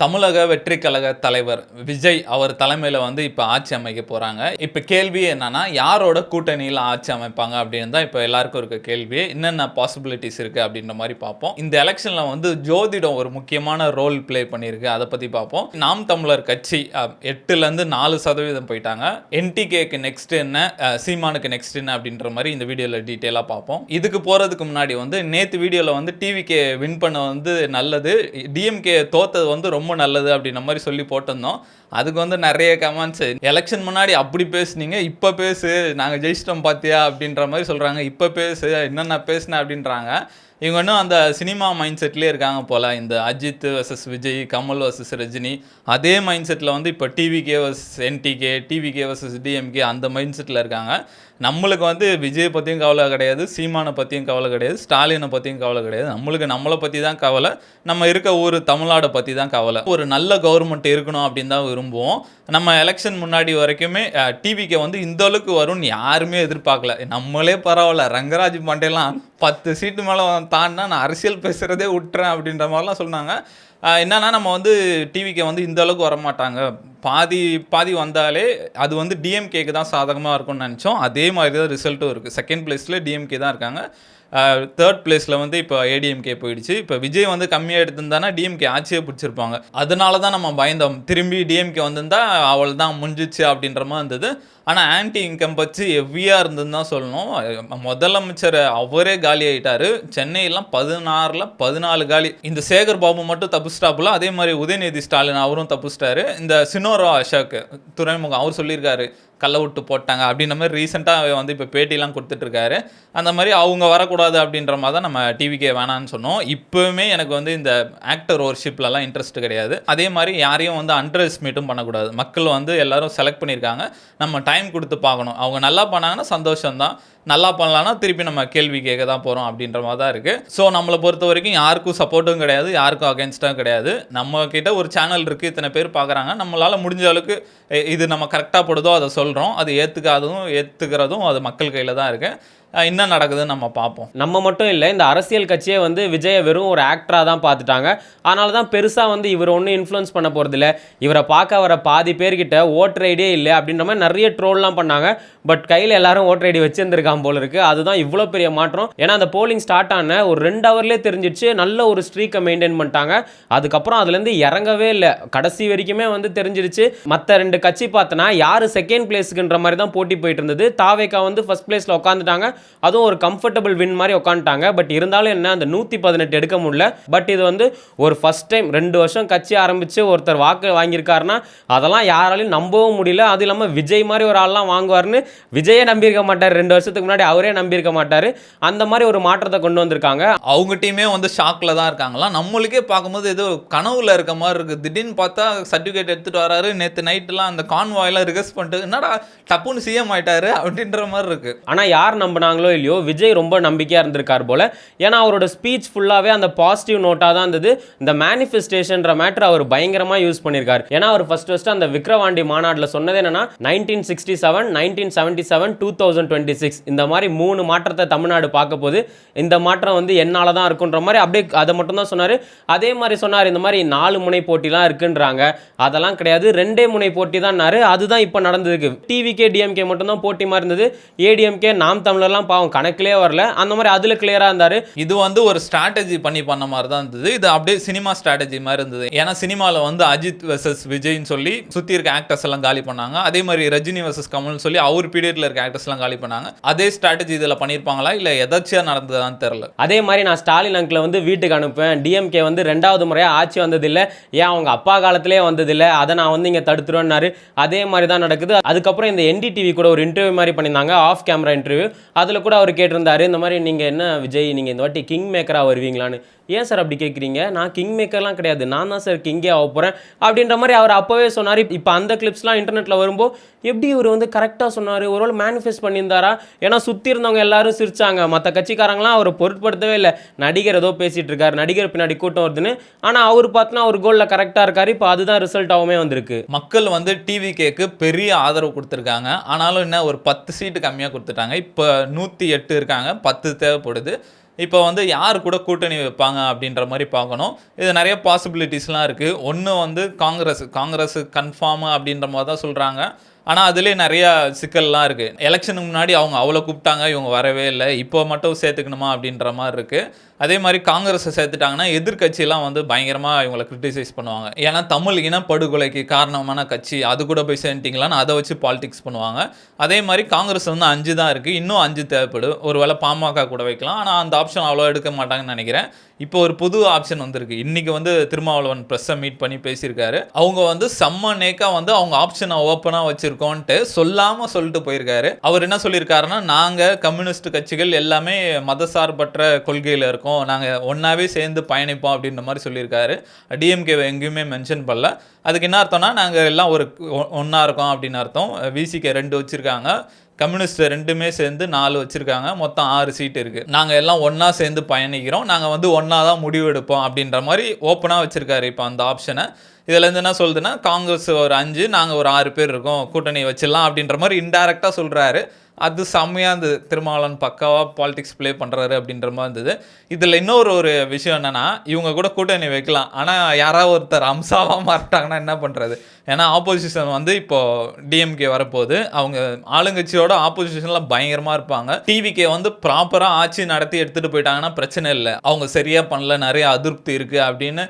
தமிழக வெற்றி கழக தலைவர் விஜய் அவர் தலைமையில் வந்து இப்போ ஆட்சி அமைக்க போகிறாங்க. இப்போ கேள்வி என்னன்னா, யாரோட கூட்டணியில் ஆட்சி அமைப்பாங்க அப்படின்னு தான் இப்போ எல்லாருக்கும் இருக்க கேள்வி. என்னென்ன பாசிபிலிட்டிஸ் இருக்குது அப்படின்ற மாதிரி பார்ப்போம். இந்த எலெக்ஷனில் வந்து ஜோதிடம் ஒரு முக்கியமான ரோல் ப்ளே பண்ணியிருக்கு. அதை பற்றி பார்ப்போம். நாம் தமிழர் கட்சி 8லேருந்து 4% போயிட்டாங்க. என்டிகேக்கு நெக்ஸ்ட் என்ன, சீமானுக்கு நெக்ஸ்ட் என்ன அப்படின்ற மாதிரி இந்த வீடியோவில் டீட்டெயிலாக பார்ப்போம். இதுக்கு போகிறதுக்கு முன்னாடி வந்து நேற்று வீடியோவில் வந்து டிவிகே வின் பண்ண வந்து நல்லது, டிஎம்கே தோத்தது வந்து ரொம்ப நல்லது அப்படின்ற மாதிரி சொல்லி போட்டிருந்தோம். அதுக்கு வந்து நிறைய கமெண்ட்ஸ், எலெக்ஷன் முன்னாடி அப்படி பேசுனீங்க, இப்போ பேசு, நாங்கள் ஜெயிச்சிட்டோம் பார்த்தியா அப்படின்ற மாதிரி சொல்கிறாங்க. இப்போ பேசு, என்னென்ன பேசுனேன் அப்படின்றாங்க. இவங்க இன்னும் அந்த சினிமா மைண்ட் செட்லேயே இருக்காங்க போல். இந்த அஜித் வர்சஸ் விஜய், கமல் வர்சஸ் ரஜினி, அதே மைண்ட் செட்டில் வந்து இப்போ TVK versus NTK, TVK versus DMK, அந்த மைண்ட் செட்டில் இருக்காங்க. நம்மளுக்கு வந்து விஜய் பற்றியும் கவலை கிடையாது, சீமானை பற்றியும் கவலை கிடையாது, ஸ்டாலினை பற்றியும் கவலை கிடையாது. நம்மளுக்கு நம்மளை பற்றி தான் கவலை, நம்ம இருக்க ஊர் தமிழ்நாடை பற்றி தான் கவலை. ஒரு நல்ல கவர்மெண்ட் இருக்கணும் அப்படின்னு தான் விரும்புவோம். நம்ம எலெக்ஷன் முன்னாடி வரைக்குமே டிவிக்கு வந்து இந்த அளவுக்கு வரும்னு யாருமே எதிர்பார்க்கல. நம்மளே பரவாயில்ல, ரங்கராஜ் பாண்டேலாம் 10 சீட்டு மேலே தாண்டினா நான் அரசியல் பேசுகிறதே விட்டுறேன் அப்படின்ற மாதிரிலாம் சொன்னாங்க. என்னன்னா, நம்ம வந்து டிவிக்கு வந்து இந்த அளவுக்கு வரமாட்டாங்க, பாதி வந்தாலே அது வந்து டிஎம்கேக்கு தான் சாதகமாக இருக்கும்னு நினச்சோம். அதே மாதிரி தான் ரிசல்ட்டும் இருக்குது. செகண்ட் பிளேஸில் டிஎம்கே தான் இருக்காங்க. தேர்ட் பிளேஸில் வந்து இப்போ ஏடிஎம்கே போயிடுச்சு. இப்போ விஜய் வந்து கம்மியாக எடுத்திருந்தானா டிஎம்கே ஆட்சியே பிடிச்சிருப்பாங்க. அதனால தான் நம்ம பயந்தோம், திரும்பி டிஎம்கே வந்திருந்தா அவள் தான் முடிஞ்சிச்சு அப்படின்ற மாதிரி இருந்தது. ஆனால் ஆன்டி இன்கம் பற்றி ஹெவியாக இருந்ததுன்னு தான் சொல்லணும். முதலமைச்சர் அவரே காலி ஆகிட்டார். சென்னையெல்லாம் 16ல் 14 காலி. இந்த சேகர் பாபு மட்டும் தப்பிச்சிட்டாப்புல. அதே மாதிரி உதயநிதி ஸ்டாலின் அவரும் தப்பிச்சிட்டாரு. இந்த சினோரா அசோக் துறைமுகம் அவர் சொல்லியிருக்காரு, கள்ள விட்டு போட்டாங்க அப்படின்ற மாதிரி ரீசெண்டாக வந்து இப்போ பேட்டிலாம் கொடுத்துட்ருக்காரு. அந்த மாதிரி அவங்க வரக்கூடாது அப்படின்ற மாதிரி தான் நம்ம டிவிக்கே வேணான்னு சொன்னோம். இப்போவுமே எனக்கு வந்து இந்த ஆக்டர் ஓர்ஷிப்லலாம் இன்ட்ரெஸ்ட் கிடையாது. அதே மாதிரி யாரையும் வந்து அண்டர் எஸ்டிமேட்டும் பண்ணக்கூடாது. மக்கள் வந்து எல்லோரும் செலக்ட் பண்ணியிருக்காங்க, நம்ம டைம் கொடுத்து பார்க்கணும். அவங்க நல்லா பண்ணாங்கன்னா சந்தோஷம்தான், நல்லா பண்ணலான்னா திருப்பி நம்ம கேள்வி கேட்க தான் போகிறோம் அப்படின்ற மாதிரி தான் இருக்குது. ஸோ நம்மளை பொறுத்த வரைக்கும் யாருக்கும் சப்போர்ட்டும் கிடையாது, யாருக்கும் அகேன்ஸ்டாகவும் கிடையாது. நம்மக்கிட்ட ஒரு சேனல் இருக்குது, இத்தனை பேர் பார்க்குறாங்க, நம்மளால் முடிஞ்ச அளவுக்கு இது நம்ம கரெக்டாக போடுதோ அதை சொல்கிறோம். அது ஏற்றுக்கிறதும் அது மக்கள் கையில் தான் இருக்குது. என்ன நடக்குதுன்னு நம்ம பார்ப்போம். நம்ம மட்டும் இல்லை, இந்த அரசியல் கட்சியே வந்து விஜயை வெறும் ஒரு ஆக்டராக தான் பார்த்துட்டாங்க. அதனால தான் பெருசாக வந்து இவர் ஒன்றும் இன்ஃப்ளூயன்ஸ் பண்ண போகிறதில்ல, இவரை பார்க்க வர பாதி பேர்கிட்ட ஓட்டர் ஐடியே இல்லை அப்படின்ற மாதிரி நிறைய ட்ரோல்லாம் பண்ணாங்க. பட் கையில் எல்லாரும் ஓட்டர் ஐடி வச்சுருந்துருக்கான் போல இருக்குது. அதுதான் இவ்வளோ பெரிய மாற்றம். ஏன்னா அந்த போலிங் ஸ்டார்ட் ஆன ஒரு 2 ஹவர்லேயே தெரிஞ்சிடுச்சு, நல்ல ஒரு ஸ்ட்ரீக்கை மெயின்டைன் பண்ணிட்டாங்க. அதுக்கப்புறம் அதுலேருந்து இறங்கவே இல்லை, கடைசி வரைக்குமே வந்து தெரிஞ்சிடுச்சு. மற்ற 2 கட்சி பார்த்தனா யார் செகண்ட் பிளேஸுக்குன்ற மாதிரி தான் போட்டி போயிட்டு இருந்தது. தாவேகா வந்து ஃபர்ஸ்ட் பிளேஸில் உட்காந்துட்டாங்க, அதுவும் ஒரு கம்ஃபர்டபுள் வின் மாதிரி உட்காந்துட்டாங்க. பட் இருந்தாலும் என்ன, அந்த 118 எடுக்க முடியல. பட் இது வந்து ஒரு ஃபர்ஸ்ட் டைம் 2 வருஷம் கட்சி ஆரம்பித்து ஒருத்தர் வாக்கு வாங்கியிருக்காருன்னா அதெல்லாம் யாராலையும் நம்பவும் முடியல. அது இல்லாமல் விஜய் மாதிரி ஒரு ஆள்லாம் வாங்குவார்னு விஜயே நம்பியிருக்க மாட்டார். 2 வருஷத்துக்கு முன்னாடி அவரே நம்பியிருக்க மாட்டார். அந்த மாதிரி ஒரு மாற்றத்தை கொண்டு வந்திருக்காங்க. அவங்க டீமே வந்து ஷாக்கில் தான் இருக்காங்களாம். நம்மளுக்கே பார்க்கும்போது ஏதோ கனவுல இருக்க மாதிரி இருக்குது. திடீர்னு பார்த்தா சர்டிஃபிகேட் எடுத்துகிட்டு வராரு. நேற்று நைட்டுலாம் அந்த கான்வாயெல்லாம் ரிகஸ்ட் பண்ணிட்டு என்னடா டப்புன்னு சிஎம் ஆயிட்டாரு அப்படின்ற மாதிரி இருக்குது. ஆனால் யார் நம்பினாங்களோ இல்லையோ, விஜய் ரொம்ப நம்பிக்கையாக இருந்திருக்கார் போல. ஏன்னா அவரோட ஸ்பீச் ஃபுல்லாகவே அந்த பாசிட்டிவ் நோட்டாக தான் இருந்தது. இந்த மேனிஃபெஸ்டேஷன்ற மேட்டர் அவர் பயங்கரமாக யூஸ் பண்ணியிருக்காரு. ஏன்னா அவர் ஃபர்ஸ்ட் அந்த விக்ரவாண்டி மாநாட்டில் சொன்னது என்னன்னா, 1967, 1977, 2026 இந்த மாதிரி 3 மாற்றத்தை தமிழ்நாடு பார்க்க போது, இந்த மாற்றம் வந்து என்னால் தான் இருக்குன்ற மாதிரி அப்படியே அதை மட்டும் தான் சொன்னார். அதே மாதிரி சொன்னார், இந்த மாதிரி 4 முனை போட்டிலாம் இருக்குன்றாங்க, அதெல்லாம் கிடையாது, 2 முனை போட்டி தான். அதுதான் இப்போ நடந்ததுக்கு. டிவிகே டிஎம்கே மட்டும் தான் போட்டி மாதிரி இருந்தது. ஏடிஎம்கே நாம் தமிழர்லாம் பாவம் கணக்கிலே வரல. அந்த மாதிரி அதில் கிளியராக இருந்தார். இது வந்து ஒரு ஸ்ட்ராட்டஜி பண்ண மாதிரி தான் இருந்தது. இது அப்படியே சினிமா ஸ்ட்ராட்டஜி மாதிரி இருந்தது. ஏன்னா சினிமாவில் வந்து அஜித் வர்சஸ் விஜய்ன்னு சொல்லி சுற்றி இருக்க ஆக்டர்ஸ் எல்லாம் காலி பண்ணாங்க. அதே மாதிரி ரஜினி வர்சஸ் கமல்னு சொல்லி அவர் பீரியட்ல இருக்க ஆக்டர்ஸ் எல்லாம் காலி பண்ணாங்க. அதே ஸ்ட்ராட்டஜி இதில் பண்ணியிருப்பாங்களா இல்லை எதாச்சியா நடந்ததான்னு தெரியல. அதே மாதிரி நான் ஸ்டாலின் அங்கிளை வந்து வீட்டுக்கு அனுப்பேன், டிஎம்கே வந்து 2வது முறையாக ஆட்சி வந்ததில்லை, ஏன் அவங்க அப்பா காலத்திலே வந்ததில்லை, அதை நான் வந்து இங்கே தடுத்துருவேன்னாரு. அதே மாதிரி தான் நடக்குது. அதுக்கப்புறம் இந்த என்டிடிவி கூட ஒரு இன்டர்வியூ மாதிரி பண்ணியிருந்தாங்க, ஆஃப் கேமரா இன்டர்வியூ. அதில் கூட அவர் கேட்டிருந்தாரு, இந்த மாதிரி நீங்கள் என்ன விஜய், நீங்கள் இந்த வாட்டி கிங் மேக்கராக வருவீங்களான்னு. ஏன் சார் அப்படி கேட்குறீங்க, நான் கிங் மேக்கர்லாம் கிடையாது, நான் தான் சார் கிங்கே ஆக போகிறேன் அப்படின்ற மாதிரி அவர் அப்போவே சொன்னார். இப்போ அந்த கிளிப்ஸ்லாம் இன்டர்நெட்டில் வரும்போது எப்படி இவர் வந்து கரெக்டாக சொன்னார், ஒருவேளை மேனிஃபெஸ்ட் பண்ணியிருந்தாரா? ஏன்னா சுற்றி இருந்தவங்க எல்லாரும் சிரிச்சாங்க, மற்ற கட்சிக்காரங்களாம் அவரை பொருட்படுத்தவே இல்லை. நடிகர் ஏதோ பேசிகிட்டு இருக்காரு, நடிகர் பின்னாடி கூட்டம் வருதுன்னு. ஆனால் அவர் பார்த்தனா அவர் கோலில் கரெக்டாக இருக்காரு. இப்போ அதுதான் ரிசல்ட்டாகவுமே வந்திருக்கு. மக்கள் வந்து டிவிகேக்கு பெரிய ஆதரவு கொடுத்துருக்காங்க. ஆனாலும் என்ன, ஒரு 10 சீட்டு கம்மியாக கொடுத்துட்டாங்க. இப்போ 108 இருக்காங்க, 10 தேவைப்படுது. இப்போ வந்து யார் கூட கூட்டணி வைப்பாங்க அப்படின்ற மாதிரி பார்க்கணும். இது நிறைய பாசிபிலிட்டிஸ்லாம் இருக்குது. ஒன்று வந்து காங்கிரஸ் கன்ஃபார்மு அப்படின்ற மாதிரி தான் சொல்கிறாங்க. ஆனால் அதுலேயே நிறையா சிக்கல்லாம் இருக்குது. எலெக்ஷனுக்கு முன்னாடி அவங்க அவ்வளோ கூப்பிட்டாங்க, இவங்க வரவே இல்லை, இப்போ மட்டும் சேர்த்துக்கணுமா அப்படின்ற மாதிரி இருக்குது. அதே மாதிரி காங்கிரஸை சேர்த்துட்டாங்கன்னா எதிர்கட்சியெல்லாம் வந்து பயங்கரமாக இவங்களை கிரிட்டிசைஸ் பண்ணுவாங்க. ஏன்னா தமிழ் இனப்படுகொலைக்கு காரணமான கட்சி அது கூட போய் சேர்ந்துட்டிங்களான்னு அதை வச்சு பாலிடிக்ஸ் பண்ணுவாங்க. அதே மாதிரி காங்கிரஸ் வந்து 5 தான் இருக்குது, இன்னும் 5 தேவைப்படும். ஒரு வேளை பாமக கூட வைக்கலாம், ஆனால் அந்த ஆப்ஷன் அவ்வளோ எடுக்க மாட்டாங்கன்னு நினைக்கிறேன். இப்போ ஒரு புது ஆப்ஷன் வந்திருக்கு. இன்றைக்கி வந்து திருமாவளவன் ப்ரெஸ்ஸை மீட் பண்ணி பேசியிருக்காரு. அவங்க வந்து செம்ம நேக்காக வந்து அவங்க ஆப்ஷனை ஓப்பனாக வச்சுருக்கோன்ட்டு சொல்லாமல் சொல்லிட்டு போயிருக்காரு. அவர் என்ன சொல்லியிருக்காருன்னா, நாங்கள் கம்யூனிஸ்ட் கட்சிகள் எல்லாமே மதசார்பற்ற கொள்கையில் இருக்கோம், நாங்கள் ஒன்றாவே சேர்ந்து பயணிப்போம் அப்படின்ற மாதிரி சொல்லியிருக்காரு. டிஎம்கேவை எங்கேயுமே மென்ஷன் பண்ணல. அதுக்கு என்ன அர்த்தம்னா, நாங்கள் எல்லாம் ஒன்றா இருக்கோம் அப்படின்னு அர்த்தம். விசிகே 2 வச்சுருக்காங்க, கம்யூனிஸ்ட் 2மே சேர்ந்து 4 வச்சுருக்காங்க, மொத்தம் 6 சீட் இருக்குது. நாங்கள் எல்லாம் ஒன்றா சேர்ந்து பயணிக்கிறோம், நாங்கள் வந்து ஒன்றா தான் முடிவு எடுப்போம் அப்படின்ற மாதிரி ஓப்பனாக வச்சுருக்காரு இப்போ அந்த ஆப்ஷனை. இதுலேருந்து என்ன சொல்லுதுன்னா, காங்கிரஸ் ஒரு 5, நாங்கள் ஒரு 6 பேர் இருக்கோம், கூட்டணி வச்சிடலாம் அப்படின்ற மாதிரி இன்டைரக்டாக சொல்கிறாரு. அது செம்மையாக இருந்தது. திருமாவளவன் பக்காவாக பாலிடிக்ஸ் ப்ளே பண்ணுறாரு அப்படின்ற மாதிரி இருந்தது. இதில் இன்னொரு விஷயம் என்னென்னா, இவங்க கூட கூட்டணி வைக்கலாம், ஆனால் யாராவது ஒருத்தர் அம்சாவாக மாறிட்டாங்கன்னா என்ன பண்ணுறது? ஏன்னா ஆப்போசிஷன் வந்து இப்போது டிஎம்கே வரப்போகுது. அவங்க ஆளுங்கட்சியோட ஆப்போசிஷனில் பயங்கரமாக இருப்பாங்க. டிவிகே வந்து ப்ராப்பராக ஆட்சி நடத்தி எடுத்துகிட்டு போயிட்டாங்கன்னா பிரச்சனை இல்லை. அவங்க சரியாக பண்ணல, நிறைய அதிருப்தி இருக்குது அப்படின்னு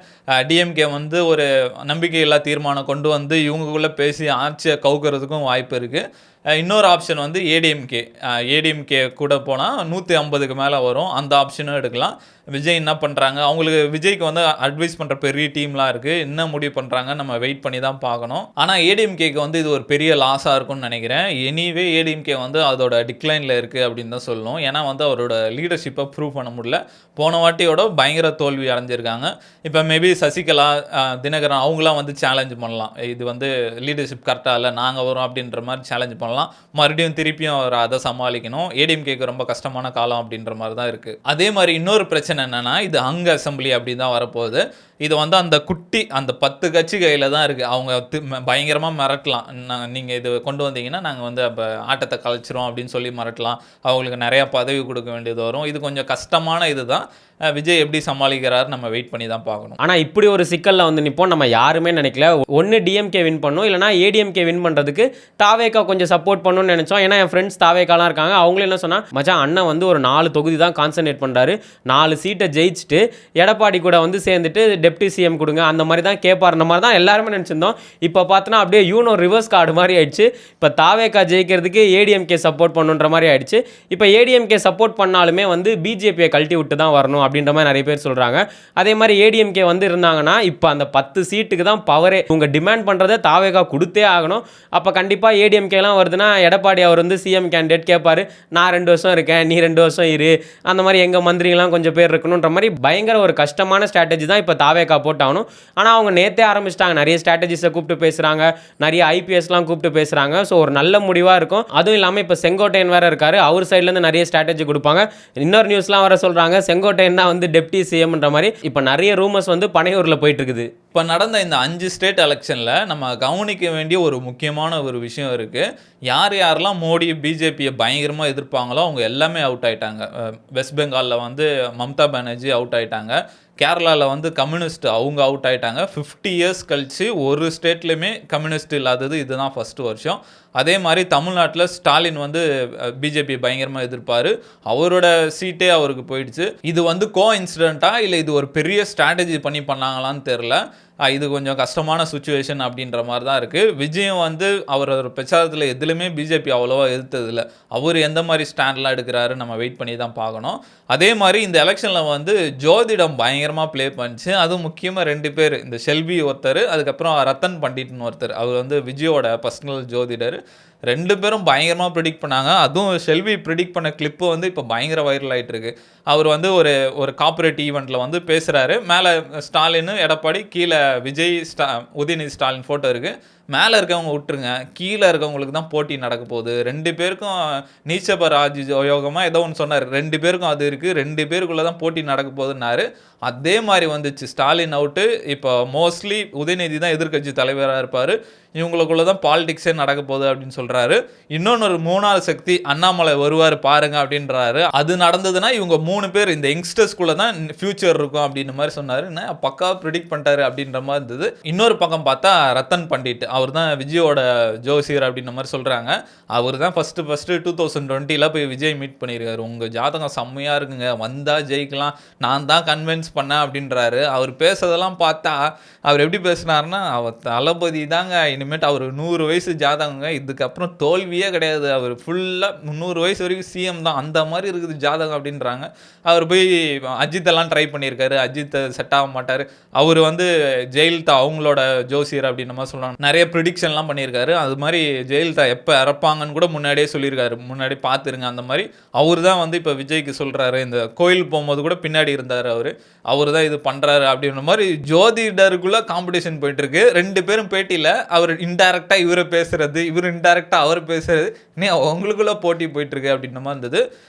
டிஎம்கே வந்து ஒரு நம்பிக்கையில்லா தீர்மானம் கொண்டு வந்து இவங்களுக்குள்ளே பேசி ஆட்சியை கவுக்கிறதுக்கும் வாய்ப்பு இருக்குது. இன்னொரு ஆப்ஷன் வந்து ஏடிஎம்கே கூட போனால் 150க்கு மேலே வரும், அந்த ஆப்ஷனும் எடுக்கலாம். விஜய் என்ன பண்ணுறாங்க, அவங்களுக்கு விஜய்க்கு வந்து அட்வைஸ் பண்ணுற பெரிய டீம்லாம் இருக்குது, என்ன முடிவு பண்ணுறாங்க நம்ம வெயிட் பண்ணி தான் பார்க்கணும். ஆனால் ஏடிஎம்கேக்கு வந்து இது ஒரு பெரிய லாஸாக இருக்கும்னு நினைக்கிறேன். எனிவே ஏடிஎம்கே வந்து அதோட டிக்ளைனில் இருக்குது அப்படின்னு தான் சொல்லணும். ஏன்னா வந்து அவரோட லீடர்ஷிப்பை ப்ரூவ் பண்ண முடியல. போன வாட்டியோட பயங்கர தோல்வி அடைஞ்சிருக்காங்க. இப்போ மேபி சசிகலா, தினகரன் அவங்களாம் வந்து சேலஞ்ச் பண்ணலாம், இது வந்து லீடர்ஷிப் கரெக்டாக இல்லை, நாங்கள் வரோம் அப்படின்ற மாதிரி சேலஞ்ச் பண்ணலாம். மறுபடியும் திருப்பியும் அவர் அதை சமாளிக்கணும். ஏடிஎம்கேக்கு ரொம்ப கஷ்டமான காலம் அப்படின்ற மாதிரி தான் இருக்குது. அதே மாதிரி இன்னொரு பிரச்சனை என்னன்னா, இது அங்க அசம்பிளி அப்படி தான் வரப்போகுது. இது வந்து அந்த 10 கட்சி கையில் தான் இருக்குது. அவங்க பயங்கரமாக மிரட்டலாம், நீங்கள் இது கொண்டு வந்தீங்கன்னா நாங்கள் வந்து அப்போ ஆட்டத்தை கலைச்சிரும் அப்படின்னு சொல்லி மிரட்டலாம். அவங்களுக்கு நிறையா பதவி கொடுக்க வேண்டியது வரும். இது கொஞ்சம் கஷ்டமான இது தான். விஜய் எப்படி சமாளிக்கிறாரு நம்ம வெயிட் பண்ணி தான் பார்க்கணும். ஆனால் இப்படி ஒரு சிக்கலில் வந்து நிற்போம் நம்ம யாருமே நினைக்கல. ஒன்று டிஎம்கே வின் பண்ணும், இல்லைனா ஏடிஎம்கே வின் பண்ணுறதுக்கு தாவேக்கா கொஞ்சம் சப்போர்ட் பண்ணணும்னு நினச்சோம். ஏன்னா என் ஃப்ரெண்ட்ஸ் தாவேக்காலாம் இருக்காங்க. அவங்களும் என்ன சொன்னால், மச்சான் அண்ணன் வந்து ஒரு 4 தொகுதி தான் கான்சன்ட்ரேட் பண்ணுறாரு, 4 சீட்டை ஜெயிச்சுட்டு எடப்பாடி கூட வந்து சேர்ந்துட்டு டெப்டி சிஎம் கொடுங்க அந்த மாதிரி தான் கேட்பாருன்ற மாதிரி தான் எல்லாருமே நினச்சிருந்தோம். இப்போ பார்த்தோன்னா அப்படியே யூனோ ரிவர்ஸ் கார்டு மாதிரி ஆயிடுச்சு. இப்போ தாவேக்கா ஜெயிக்கிறதுக்கு ஏடிஎம்கே சப்போர்ட் பண்ணுன்ற மாதிரி ஆயிடுச்சு. இப்போ ஏடிஎம்கே சப்போர்ட் பண்ணாலுமே வந்து பிஜேபியை கழட்டி விட்டு தான் வரணும் அப்படின்ற மாதிரி நிறைய பேர் சொல்கிறாங்க. அதே மாதிரி ஏடிஎம்கே வந்து இருந்தாங்கன்னா இப்போ அந்த 10 சீட்டுக்கு தான் பவரே. இவங்க டிமாண்ட் பண்ணுறதை தாவேக்கா கொடுத்தே ஆகணும். அப்போ கண்டிப்பாக ஏடிஎம்கேலாம் வருதுன்னா எடப்பாடி அவர் வந்து சிஎம் கேண்டிடேட் கேட்பாரு, நான் 2 வருஷம் இருக்கேன், நீ 2 வருஷம் இரு, அந்த மாதிரி எங்கள் மந்திரிகளாம் கொஞ்சம் பேர் இருக்கணுன்ற மாதிரி பயங்கர ஒரு கஷ்டமான ஸ்ட்ராட்டஜி தான் இப்போ தாவேக்கா போட்டாகணும். ஆனால் அவங்க நேற்றே ஆரம்பிச்சிட்டாங்க, நிறைய ஸ்ட்ராட்டஜிஸை கூப்பிட்டு பேசுகிறாங்க, நிறைய ஐபிஎஸ்லாம் கூப்பிட்டு பேசுகிறாங்க. ஸோ ஒரு நல்ல முடிவாக இருக்கும். அதுவும் இல்லாமல் இப்போ செங்கோட்டையன் வேறு இருக்காரு, அவர் சைட்லேருந்து நிறைய ஸ்ட்ராட்டஜி கொடுப்பாங்க. இன்னொரு நியூஸ்லாம் வர சொல்கிறாங்க, செங்கோட்டையன் தான் வந்து டெப்டி சிஎம்ன்ற மாதிரி. இப்போ நிறைய ரூமர்ஸ் வந்து பனையூரில் போயிட்டு இருக்குது. இப்போ நடந்த இந்த 5 ஸ்டேட் எலெக்ஷனில் நம்ம கவனிக்க வேண்டிய ஒரு முக்கியமான ஒரு விஷயம் இருக்குது. யாரெல்லாம் மோடி பிஜேபியை பயங்கரமாக எதிர்ப்பாங்களோ அவங்க எல்லாமே அவுட் ஆகிட்டாங்க. வெஸ்ட் பெங்காலில் வந்து மம்தா பானர்ஜி அவுட் ஆகிட்டாங்க. கேரளாவில் வந்து கம்யூனிஸ்ட் அவங்க அவுட் ஆகிட்டாங்க. 50 இயர்ஸ் கழித்து ஒரு ஸ்டேட்லேயுமே கம்யூனிஸ்ட் இல்லாதது இதுதான் ஃபஸ்ட்டு வருஷம். அதே மாதிரி தமிழ்நாட்டில் ஸ்டாலின் வந்து பிஜேபி பயங்கரமாக எதிர்ப்பார், அவரோட சீட்டே அவருக்கு போயிடுச்சு. இது வந்து கோ இன்சிடெண்ட்டாக இல்லை இது ஒரு பெரிய ஸ்ட்ராட்டஜி பண்ணாங்களான்னு தெரில. இது கொஞ்சம் கஷ்டமான சுச்சுவேஷன் அப்படின்ற மாதிரி தான் இருக்குது. விஜயம் வந்து அவரோட பிரச்சாரத்தில் எதுலையுமே பிஜேபி அவ்வளோவா எதிர்த்ததில்லை. அவர் எந்த மாதிரி ஸ்டாண்ட்லாம் எடுக்கிறாரு நம்ம வெயிட் பண்ணி தான் பார்க்கணும். அதே மாதிரி இந்த எலெக்ஷனில் வந்து ஜோதிடம் பயங்கரமாக ப்ளே பண்ணிச்சு. அதுவும் முக்கியமாக 2 பேர், இந்த ஷெல்வி ஒருத்தர், அதுக்கப்புறம் ரத்தன் பண்டிட்னு ஒருத்தர், அவர் வந்து விஜயோட பர்சனல் ஜோதிடர். 2 பேரும் பயங்கரமாக ப்ரிடிக்ட் பண்ணாங்க. அதுவும் ஷெல்வி ப்ரிடிக்ட் பண்ண கிளிப்பு வந்து இப்போ பயங்கர வைரல் ஆகிட்டு இருக்கு. அவர் வந்து ஒரு கார்ப்பரேட் ஈவெண்ட்டில் வந்து பேசுகிறாரு. மேலே ஸ்டாலின், எடப்பாடி, கீழே விஜய், உதயநிதி ஸ்டாலின் ஃபோட்டோ இருக்குது. மேலே இருக்கவங்க விட்டுருங்க, கீழே இருக்கவங்களுக்கு தான் போட்டி நடக்க போகுது. 2 பேருக்கும் நீச்சப ராஜ் யோகமாக ஏதோ ஒன்று சொன்னார். 2 பேருக்கும் அது இருக்குது, 2 பேருக்குள்ளே தான் போட்டி நடக்க போகுதுன்னாரு. அதே மாதிரி வந்துச்சு. ஸ்டாலின் அவுட்டு. இப்போ மோஸ்ட்லி உதயநிதி தான் எதிர்க்கட்சி தலைவராக இருப்பார். இவங்களுக்குள்ள தான் பாலிடிக்ஸே நடக்க போகுது அப்படின்னு சொல்றாரு. இன்னொன்று 3வது சக்தி அண்ணாமலை வருவார் பாருங்க அப்படின்றாரு. அது நடந்ததுன்னா இவங்க 3 பேர் இந்த யங்ஸ்டர்ஸ்குள்ள தான் ஃபியூச்சர் இருக்கும் அப்படின்ற மாதிரி சொன்னாரு. பக்கா ப்ரிடிக்ட் பண்ணிட்டாரு அப்படின்ற மாதிரி இருந்தது. இன்னொரு பக்கம் பார்த்தா ரத்தன் பண்டிட், அவர் தான் விஜயோட ஜோசியர் அப்படின்ற மாதிரி சொல்றாங்க. அவர் தான் ஃபர்ஸ்ட் 2020 போய் விஜய் மீட் பண்ணியிருக்காரு. உங்க ஜாதகம் செம்மையா இருக்குங்க, வந்தா ஜெயிக்கலாம், நான் தான் கன்வின்ஸ் பண்ணேன் அப்படின்றாரு. அவர் பேசுறதெல்லாம் பார்த்தா அவர் எப்படி பேசினாருன்னா, அவர் தளபதி தாங்க, இனிமேட்டு அவர் 100 வயசு ஜாதகங்க, இதுக்கப்புறம் தோல்வியே கிடையாது, அவர் ஃபுல்லாக 300 வயசு வரைக்கும் சிஎம் தான், அந்த மாதிரி இருக்குது ஜாதகம் அப்படின்றாங்க. அவர் போய் அஜித்தெல்லாம் ட்ரை பண்ணியிருக்காரு, அஜித் செட் ஆக மாட்டார், அவர் வந்து ஜெயலலிதா அவங்களோட ஜோசியர் அப்படின்ற மாதிரி சொல்கிறாங்க. நிறைய ப்ரிடிக்ஷன்லாம் பண்ணியிருக்காரு. அது மாதிரி ஜெயலலிதா எப்போ இறப்பாங்கன்னு கூட முன்னாடியே சொல்லியிருக்காரு, முன்னாடி பார்த்துருங்க அந்த மாதிரி. அவர் தான் வந்து இப்போ விஜய்க்கு சொல்கிறாரு. இந்த கோயில் போகும்போது கூட பின்னாடி இருந்தார் அவர் தான் இது பண்ணுறாரு அப்படின்ற மாதிரி ஜோதிடருக்குள்ள காம்படிஷன் போயிட்டு இருக்கு. 2 பேரும் பேட்டியில் அவர் இன்டைரக்டா இவரை பேசுறது, இவர் இன்டைரக்டா அவர் பேசுறது, அவங்களுக்குள்ள போட்டி போயிட்டு இருக்கு அப்படின்ற மாதிரி இருந்தது.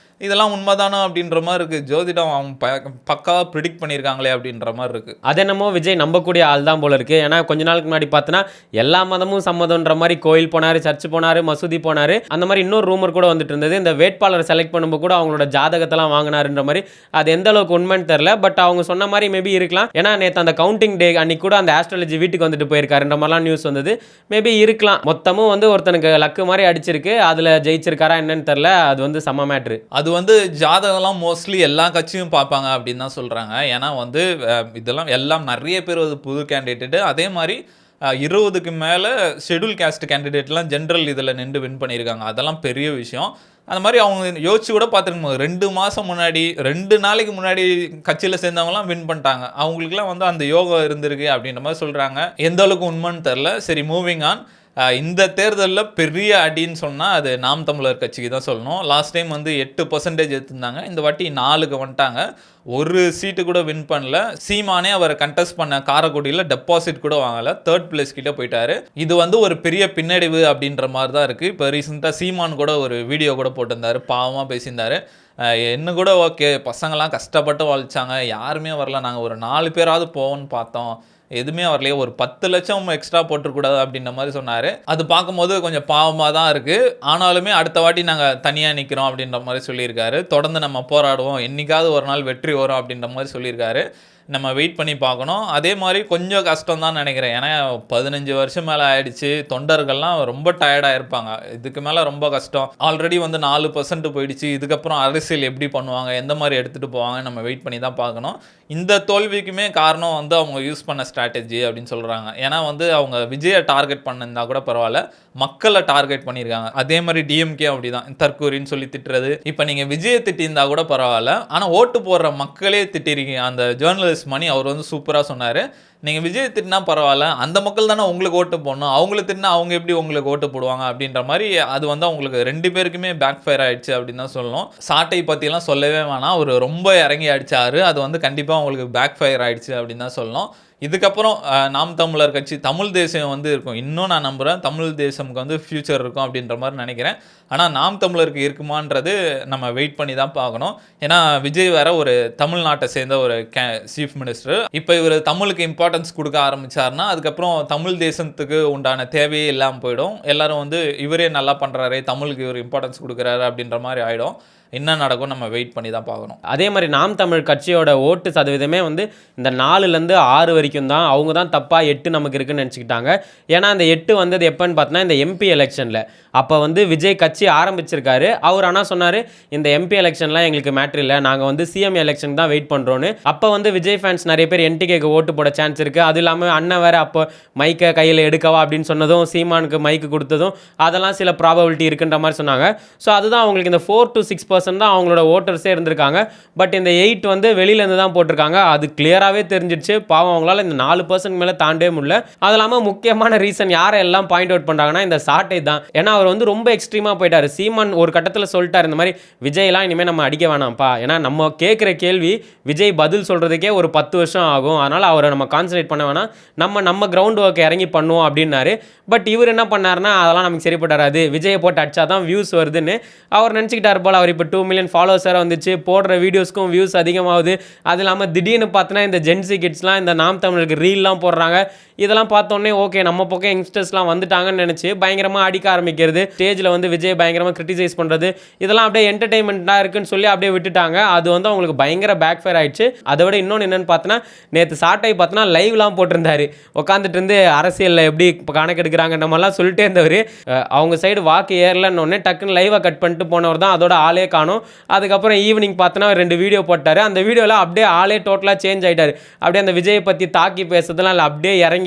இதெல்லாம் உண்மைதானோ அப்படின்ற மாதிரி இருக்கு. ஜோதிடம் அவங்க பக்காவாக ப்ரிடிக்ட் பண்ணியிருக்காங்களே அப்படின்ற மாதிரி இருக்கு. அது என்னமோ விஜய் நம்பக்கூடிய ஆள் தான் போல இருக்கு. ஏன்னா கொஞ்ச நாளுக்கு முன்னாடி பார்த்தோன்னா எல்லா மதமும் சம்மதம்ன்ற மாதிரி கோயில் போனார், சர்ச் போனார், மசூதி போனார். அந்த மாதிரி இன்னொரு ரூமர் கூட வந்துட்டு இருந்தது, இந்த வேட்பாளரை செலக்ட் பண்ணும்போது கூட அவங்களோட ஜாதகத்தெல்லாம் வாங்கினாருன்ற மாதிரி. அது எந்த அளவுக்கு உண்மைன்னு தெரில, பட் அவங்க சொன்ன மாதிரி மேபி இருக்கலாம். ஏன்னா நேற்று அந்த கவுண்டிங் டே அன்னைக்கு கூட அந்த ஆஸ்ட்ராலஜி வீட்டுக்கு வந்துட்டு போயிருக்காருன்ற மாதிரிலாம் நியூஸ் வந்தது. மேபி இருக்கலாம். மொத்தமும் வந்து ஒருத்தனுக்கு லக்கு மாதிரி அடிச்சிருக்கு, அதில் ஜெயிச்சிருக்காரா என்னன்னு தெரில. அது வந்து செம்ம மேட்ரு. அது வந்து ஜாதகம்லாம் மோஸ்ட்லி எல்லா கட்சியும் பார்ப்பாங்க அப்படின்னு தான் சொல்கிறாங்க. ஏன்னா வந்து இதெல்லாம் எல்லாம் நிறைய பேர் வந்து புது கேண்டிடேட்டு, அதே மாதிரி 20க்கு மேலே ஷெட்யூல் கேஸ்ட் கேண்டிடேட்லாம் ஜென்ரல் இதில் நின்று வின் பண்ணியிருக்காங்க. அதெல்லாம் பெரிய விஷயம். அந்த மாதிரி அவங்க யோசிச்சு கூட பார்த்துருக்கும் 2 மாதம் முன்னாடி 2 நாளைக்கு முன்னாடி கட்சியில் சேர்ந்தவங்களாம் வின் பண்ணிட்டாங்க. அவங்களுக்குலாம் வந்து அந்த யோகம் இருந்திருக்கு அப்படின்ற மாதிரி சொல்கிறாங்க. எந்த அளவுக்கு உண்மைன்னு தெரில. சரி, மூவிங் ஆன். இந்த தேர்தலில் பெரிய அடின்னு சொன்னால் அது நாம் தமிழர் கட்சிக்கு தான் சொல்லணும். லாஸ்ட் டைம் வந்து 8% எடுத்திருந்தாங்க, இந்த வாட்டி 4க்கு வந்துட்டாங்க. ஒரு சீட்டு கூட வின் பண்ணல. சீமானே அவர் கண்டெஸ்ட் பண்ண காரைக்குடியில் டெபாசிட் கூட வாங்கலை, 3rd பிளேஸ் கிட்ட போயிட்டாரு. இது வந்து ஒரு பெரிய பின்னடைவு அப்படின்ற மாதிரி தான் இருக்குது. இப்போ ரீசெண்டாக சீமான் கூட ஒரு வீடியோ கூட போட்டிருந்தாரு, பாவமாக பேசியிருந்தாரு. என்ன கூட ஓகே, பசங்கள்லாம் கஷ்டப்பட்டு வாழ்ச்சாங்க, யாருமே வரல, நாங்கள் ஒரு 4 பேராவது போவோன்னு பார்த்தோம், எதுவுமே வரலையே, ஒரு 10 லட்சம் எக்ஸ்ட்ரா போட்டுருக்கூடாது அப்படின்ற மாதிரி சொன்னார். அது பார்க்கும்போது கொஞ்சம் பாவமாக தான் இருக்குது. ஆனாலுமே அடுத்த வாட்டி நாங்கள் தனியாக நிற்கிறோம் அப்படின்ற மாதிரி சொல்லியிருக்காரு. தொடர்ந்து நம்ம போராடுவோம், என்றைக்காவது ஒரு நாள் வெற்றி வரும் அப்படின்ற மாதிரி சொல்லியிருக்காரு. நம்ம வெயிட் பண்ணி பார்க்கணும். அதே மாதிரி கொஞ்சம் கஷ்டம் தான் நினைக்கிறேன். ஏன்னா 15 வருஷம் மேலே ஆயிடுச்சு, தொண்டர்கள்லாம் ரொம்ப டயர்டாக இருப்பாங்க. இதுக்கு மேலே ரொம்ப கஷ்டம். ஆல்ரெடி வந்து 4% போயிடுச்சு. இதுக்கப்புறம் அரசியல் எப்படி பண்ணுவாங்க, எந்த மாதிரி எடுத்துகிட்டு போவாங்க, நம்ம வெயிட் பண்ணி தான் பார்க்கணும். இந்த தோல்விக்குமே காரணம் வந்து அவங்க யூஸ் பண்ண ஸ்ட்ராட்டஜி அப்படின்னு சொல்கிறாங்க. ஏன்னா வந்து அவங்க விஜயை டார்கெட் பண்ணியிருந்தா கூட பரவாயில்ல, மக்களை டார்கெட் பண்ணியிருக்காங்க. அதே மாதிரி டிஎம்கே அப்படி தான், தற்கூரின்னு சொல்லி திட்டுறது. இப்போ நீங்கள் விஜயை திட்டியிருந்தா கூட பரவாயில்ல, ஆனால் ஓட்டு போடுற மக்களே திட்டிருக்கீங்க. அந்த ஜேர்னலிஸ்ட் மணி அவர் வந்து சூப்பராக சொன்னார், நீங்கள் விஜய் திட்டினா பரவாயில்ல, அந்த மக்கள் தானே உங்களுக்கு ஓட்டு போடணும், அவங்கள திட்டினா அவங்க எப்படி உங்களுக்கு ஓட்டு போடுவாங்க அப்படின்ற மாதிரி. அது வந்து அவங்களுக்கு 2 பேருக்குமே பேக் ஃபயர் ஆயிடுச்சு அப்படின்னு தான் சொல்லணும். சாட்டை பற்றிலாம் சொல்லவே வேணாம், அவர் ரொம்ப இறங்கி அடித்தார். அது வந்து கண்டிப்பாக அவங்களுக்கு பேக் ஃபயர் ஆயிடுச்சு அப்படின்னு தான் சொல்லணும். இதுக்கப்புறம் நாம் தமிழர் கட்சி, தமிழ் தேசம் வந்து இருக்கும். இன்னும் நான் நம்புகிறேன் தமிழ் தேசமுக்கு வந்து ஃப்யூச்சர் இருக்கும் அப்படின்ற மாதிரி நினைக்கிறேன். ஆனால் நாம் தமிழருக்கு இருக்குமான்றது நம்ம வெயிட் பண்ணி தான் பார்க்கணும். ஏன்னா விஜய் வேற ஒரு தமிழ்நாட்டை சேர்ந்த ஒரு சீஃப் மினிஸ்டர். இப்போ இவர் தமிழுக்கு இம்பார்ட்டன்ஸ் கொடுக்க ஆரம்பித்தார்னா அதுக்கப்புறம் தமிழ் தேசத்துக்கு உண்டான தேவையே இல்லாமல் போயிடும். எல்லாரும் வந்து இவரே நல்லா பண்ணுறாரு, தமிழுக்கு இவர் இம்பார்ட்டன்ஸ் கொடுக்குறாரு அப்படின்ற மாதிரி ஆகிடும். என்ன நடக்கும் நம்ம வெயிட் பண்ணி தான் பார்க்கணும். அதே மாதிரி நாம் தமிழ் கட்சியோட ஓட்டு சதவீதமே வந்து இந்த 4லேருந்து 6 வரைக்கும் தான். அவங்க தான் தப்பாக 8 நமக்கு இருக்குன்னு நினச்சிக்கிட்டாங்க. ஏன்னா அந்த 8 வந்தது எப்போன்னு பார்த்தோன்னா இந்த எம்பி எலெக்ஷனில். அப்போ வந்து விஜய் கட்சி ஆரம்பிச்சிருக்காரு. அவர் ஆனால் சொன்னார், இந்த எம்பி எலெக்ஷன்லாம் எங்களுக்கு மேட்ரு இல்லை, நாங்கள் வந்து சிஎம் எலெக்ஷன் தான் வெயிட் பண்ணுறோன்னு. அப்போ வந்து விஜய் ஃபேன்ஸ் நிறைய பேர் என்டிகேக்கு ஓட்டு போட சான்ஸ் இருக்குது. அது இல்லாமல் அண்ணன் வேறு அப்போ மைக்கை கையில் எடுக்கவா அப்படின்னு சொன்னதும், சீமானுக்கு மைக்கு கொடுத்ததும், அதெல்லாம் சில ப்ராபபிலிட்டி இருக்குன்ற மாதிரி சொன்னாங்க. ஸோ அதுதான் அவங்களுக்கு இந்த 4 to 6% தான் அவங்களோட ஓட்டர்ஸே இருந்திருக்காங்க. பட் இந்த 8 வந்து வெளியிலேருந்து தான் போட்டிருக்காங்க. அது கிளியராகவே தெரிஞ்சிடுச்சு. பாவம் அவங்களால இந்த 4% மேலே தாண்டவே முடியல. அது இல்லாமல் முக்கியமான ரீசன் யாரை எல்லாம் பாயிண்ட் அவுட் பண்ணுறாங்கன்னா இந்த சாட்டை தான். ஏன்னா அவர் வந்து ரொம்ப எக்ஸ்ட்ரீமாக போயிட்டார். சீமான் ஒரு கட்டத்தில் சொல்லிட்டார், இந்த மாதிரி விஜய்லாம் இனிமேல் நம்ம அடிக்க வேணாம்ப்பா, ஏன்னா நம்ம கேட்குற கேள்வி விஜய் பதில் சொல்கிறதுக்கே ஒரு 10 வருஷம் ஆகும், அதனால் அவரை நம்ம கான்சன்ட்ரேட் பண்ண வேணாம், நம்ம கிரவுண்ட் ஒர்க்கை இறங்கி பண்ணுவோம் அப்படின்னாரு. பட் இவர் என்ன பண்ணார்னா அதெல்லாம் நமக்கு சரிப்பட்டு வராது, விஜயை போட்டு அடிச்சா தான் வியூஸ் வருதுன்னு அவர் நினச்சிக்கிட்டார் போல். அவர் இப்போ 2 மில்லியன் ஃபாலோவர்ஸ் வேறு வந்துச்சு, போடுற வீடியோஸ்க்கும் வியூஸ் அதிகமாகுது. அது இல்லாமல் திடீர்னு பார்த்தோன்னா இந்த ஜென்சி கிட்ஸ்லாம் இந்த நாம் தமிழருக்கு ரீல்லாம் போடுறாங்க. இதெல்லாம் பார்த்தோன்னே ஓகே நம்ம பக்கம் யங்ஸ்டர்ஸ்லாம் வந்துட்டாங்கன்னு நினச்சி பயங்கரமாக அடிக்க ஆரம்பிக்கிறது, ஸ்டேஜில் வந்து விஜய் பயங்கரமாக கிரிட்டிசைஸ் பண்ணுறது, இதெல்லாம் அப்படியே என்டர்டைன்மெண்ட்டாக இருக்குன்னு சொல்லி அப்படியே விட்டுட்டாங்க. அது வந்து அவங்களுக்கு பயங்கர பேக் ஃபயர் ஆயிடுச்சு. அதை விட இன்னொன்று என்னென்னு பார்த்தோன்னா, நேற்று சாட்டை பார்த்தோன்னா லைவ்லாம் போட்டிருந்தாரு, உட்காந்துட்டு இருந்து அரசியலில் எப்படி இப்போ கணக்கெடுக்கிறாங்க நம்மலாம் சொல்லிட்டே இருந்தவர். அவங்க சைடு வாக்கு ஏறலன்னு டக்குன்னு லைவை கட் பண்ணிட்டு போனவர் தான், அதோட ஆளே காணும். அதுக்கப்புறம் ஈவினிங் பார்த்தோன்னா 2 வீடியோ போட்டார். அந்த வீடியோவில் அப்படியே ஆளே டோட்டலாக சேஞ்ச் ஆகிட்டார். அப்படியே அந்த விஜயை பற்றி தாக்கி பேசுறதுலாம் இல்லை, அப்படியே இறங்கிட்டார்.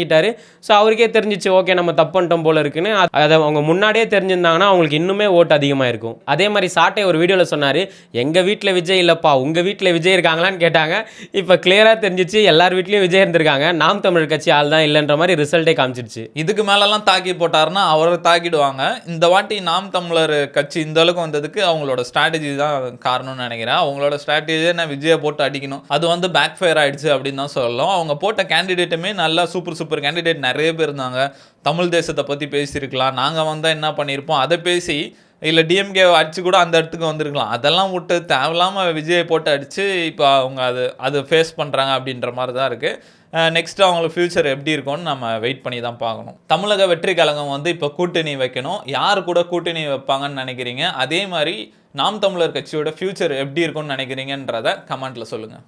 ஸோ அவருக்கே தெரிஞ்சிச்சு ஓகே நம்ம தப்பு பண்ணிட்டோம் போல இருக்குன்னு. அதை அவங்க முன்னாடியே தெரிஞ்சிருந்தாங்கன்னா அவங்களுக்கு இன்னுமே ஓட்டு அதிகமாக இருக்கும். அதே மாதிரி சாட்டை ஒரு வீடியோவில் சொன்னார், எங்கள் வீட்டில் விஜய் இல்லைப்பா உங்கள் வீட்டில் விஜய் இருக்காங்களான்னு கேட்டாங்க. இப்போ கிளியராக தெரிஞ்சிச்சு எல்லார் வீட்லேயும் விஜய் இருந்திருக்காங்க, நாம் தமிழ் கட்சி ஆள் தான் இல்லைன்ற மாதிரி ரிசல்ட்டே காமிச்சிருச்சு. இதுக்கு மேலெல்லாம் தாக்கி போட்டாருன்னா அவரை தாக்கிடுவாங்க. இந்த வாட்டி நாம் தமிழர் கட்சி இந்த அளவுக்கு வந்ததுக்கு அவங்களோட ஸ்ட்ராட்டஜி தான் காரணம்னு நினைக்கிறேன். அவங்களோட ஸ்ட்ராட்டஜியை நான் விஜயை போட்டு அடிக்கணும், அது வந்து பேக் ஃபயர் ஆயிடுச்சு அப்படின்னு தான் சொல்லலாம். அவங்க போட்ட கேண்டிடேட்டுமே நல்லா சூப்பர் கேண்டிடேட் நிறைய பேர் இருந்தாங்க. தமிழ் தேசத்தை பற்றி பேசியிருக்கலாம், நாங்கள் வந்தால் என்ன பண்ணியிருப்போம் அதை பேசி, இல்லை டிஎம்கே அடிச்சு கூட அந்த இடத்துக்கு வந்திருக்கலாம். அதெல்லாம் விட்டு தேவையில்லாமல் விஜயை போட்டு அடித்து இப்போ அவங்க அது ஃபேஸ் பண்ணுறாங்க அப்படின்ற மாதிரி தான் இருக்குது. நெக்ஸ்ட்டு அவங்களுக்கு ஃப்யூச்சர் எப்படி இருக்கும்னு நம்ம வெயிட் பண்ணி தான் பார்க்கணும். தமிழக வெற்றி கழகம் வந்து இப்போ கூட்டணி வைக்கணும். யார் கூட கூட்டணி வைப்பாங்கன்னு நினைக்கிறீங்க? அதே மாதிரி நாம் தமிழர் கட்சியோட ஃப்யூச்சர் எப்படி இருக்கும்னு நினைக்கிறீங்கன்றத கமெண்ட்டில் சொல்லுங்கள்.